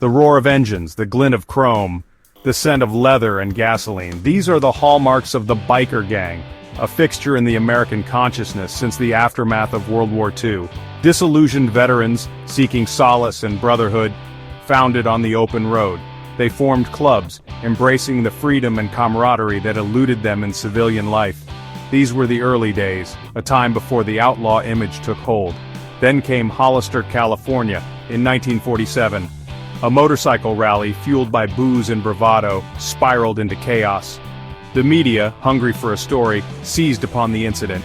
The roar of engines, the glint of chrome, the scent of leather and gasoline, these are the hallmarks of the biker gang, a fixture in the American consciousness since the aftermath of World War II. Disillusioned veterans, seeking solace and brotherhood, founded on the open road. They formed clubs, embracing the freedom and camaraderie that eluded them in civilian life. These were the early days, a time before the outlaw image took hold. Then came Hollister, California, in 1947. A motorcycle rally fueled by booze and bravado spiraled into chaos. The media, hungry for a story, seized upon the incident.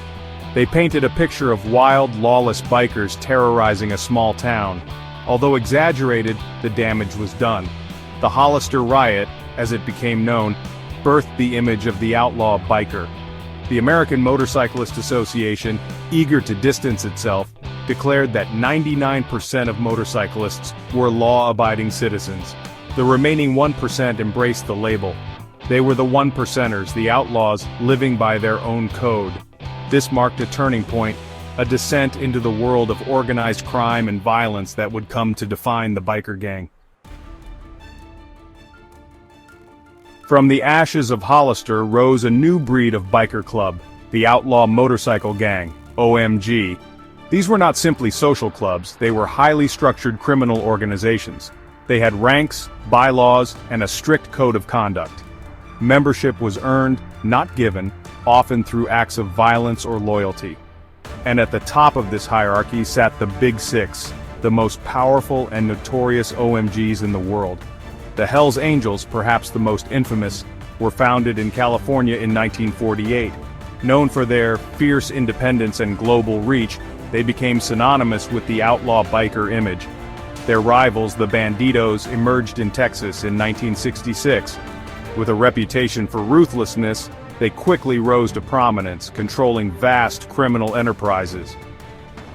They painted a picture of wild, lawless bikers terrorizing a small town. Although exaggerated, the damage was done. The Hollister riot, as it became known, birthed the image of the outlaw biker. The American Motorcyclist Association, eager to distance itself, declared that 99% of motorcyclists were law-abiding citizens. The remaining 1% embraced the label. They were the 1%ers, the outlaws, living by their own code. This marked a turning point, a descent into the world of organized crime and violence that would come to define the biker gang. From the ashes of Hollister rose a new breed of biker club, the Outlaw Motorcycle Gang, OMG. These were not simply social clubs, they were highly structured criminal organizations. They had ranks, bylaws, and a strict code of conduct. Membership was earned, not given, often through acts of violence or loyalty. And at the top of this hierarchy sat the Big Six, the most powerful and notorious OMGs in the world. The Hells Angels, perhaps the most infamous, were founded in California in 1948. Known for their fierce independence and global reach, they became synonymous with the outlaw biker image. Their rivals, the Bandidos, emerged in Texas in 1966. With a reputation for ruthlessness, they quickly rose to prominence, controlling vast criminal enterprises.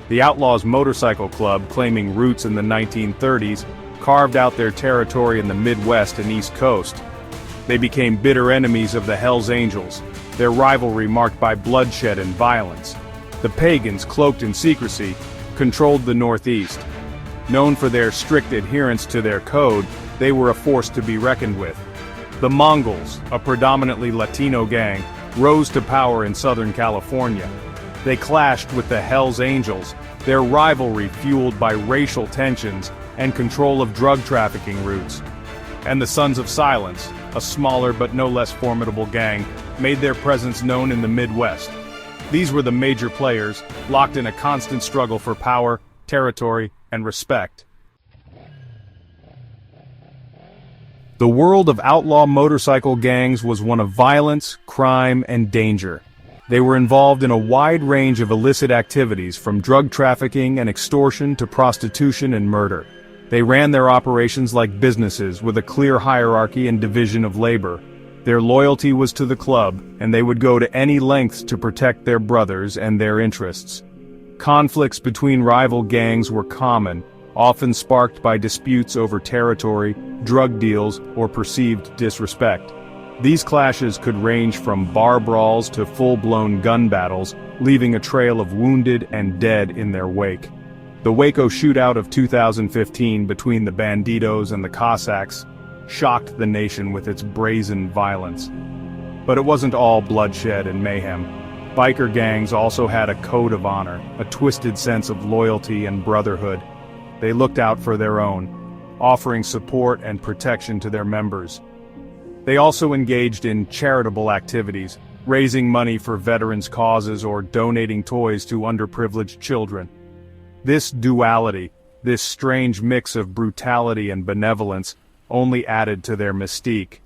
The Outlaws Motorcycle Club, claiming roots in the 1930s, carved out their territory in the Midwest and East Coast. They became bitter enemies of the Hells Angels, their rivalry marked by bloodshed and violence. The Pagans, cloaked in secrecy, controlled the Northeast. Known for their strict adherence to their code, they were a force to be reckoned with. The Mongols, a predominantly Latino gang, rose to power in Southern California. They clashed with the Hells Angels, their rivalry fueled by racial tensions and control of drug trafficking routes. And the Sons of Silence, a smaller but no less formidable gang, made their presence known in the Midwest. These were the major players, locked in a constant struggle for power, territory, and respect. The world of outlaw motorcycle gangs was one of violence, crime, and danger. They were involved in a wide range of illicit activities, from drug trafficking and extortion to prostitution and murder. They ran their operations like businesses, with a clear hierarchy and division of labor. Their loyalty was to the club, and they would go to any lengths to protect their brothers and their interests. Conflicts between rival gangs were common, often sparked by disputes over territory, drug deals, or perceived disrespect. These clashes could range from bar brawls to full-blown gun battles, leaving a trail of wounded and dead in their wake. The Waco shootout of 2015 between the Bandidos and the Cossacks shocked the nation with its brazen violence. But it wasn't all bloodshed and mayhem. Biker gangs also had a code of honor, a twisted sense of loyalty and brotherhood. They looked out for their own, offering support and protection to their members. They also engaged in charitable activities, raising money for veterans' causes or donating toys to underprivileged children. This duality, this strange mix of brutality and benevolence, only added to their mystique.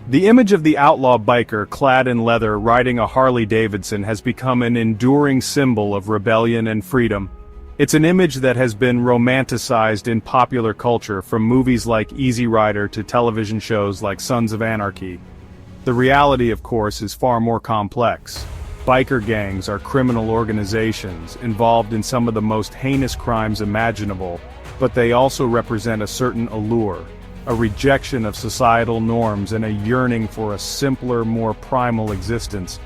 The image of the outlaw biker clad in leather riding a Harley-Davidson has become an enduring symbol of rebellion and freedom. It's an image that has been romanticized in popular culture, from movies like Easy Rider to television shows like Sons of Anarchy. The reality, of course, is far more complex. Biker gangs are criminal organizations involved in some of the most heinous crimes imaginable, but they also represent a certain allure, a rejection of societal norms and a yearning for a simpler, more primal existence.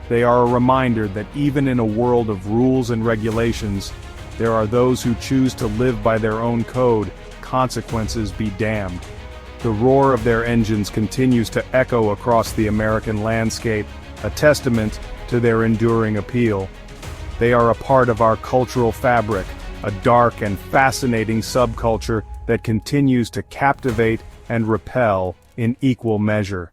They are a reminder that even in a world of rules and regulations, there are those who choose to live by their own code, consequences be damned. The roar of their engines continues to echo across the American landscape, a testament to their enduring appeal. They are a part of our cultural fabric, a dark and fascinating subculture that continues to captivate and repel in equal measure.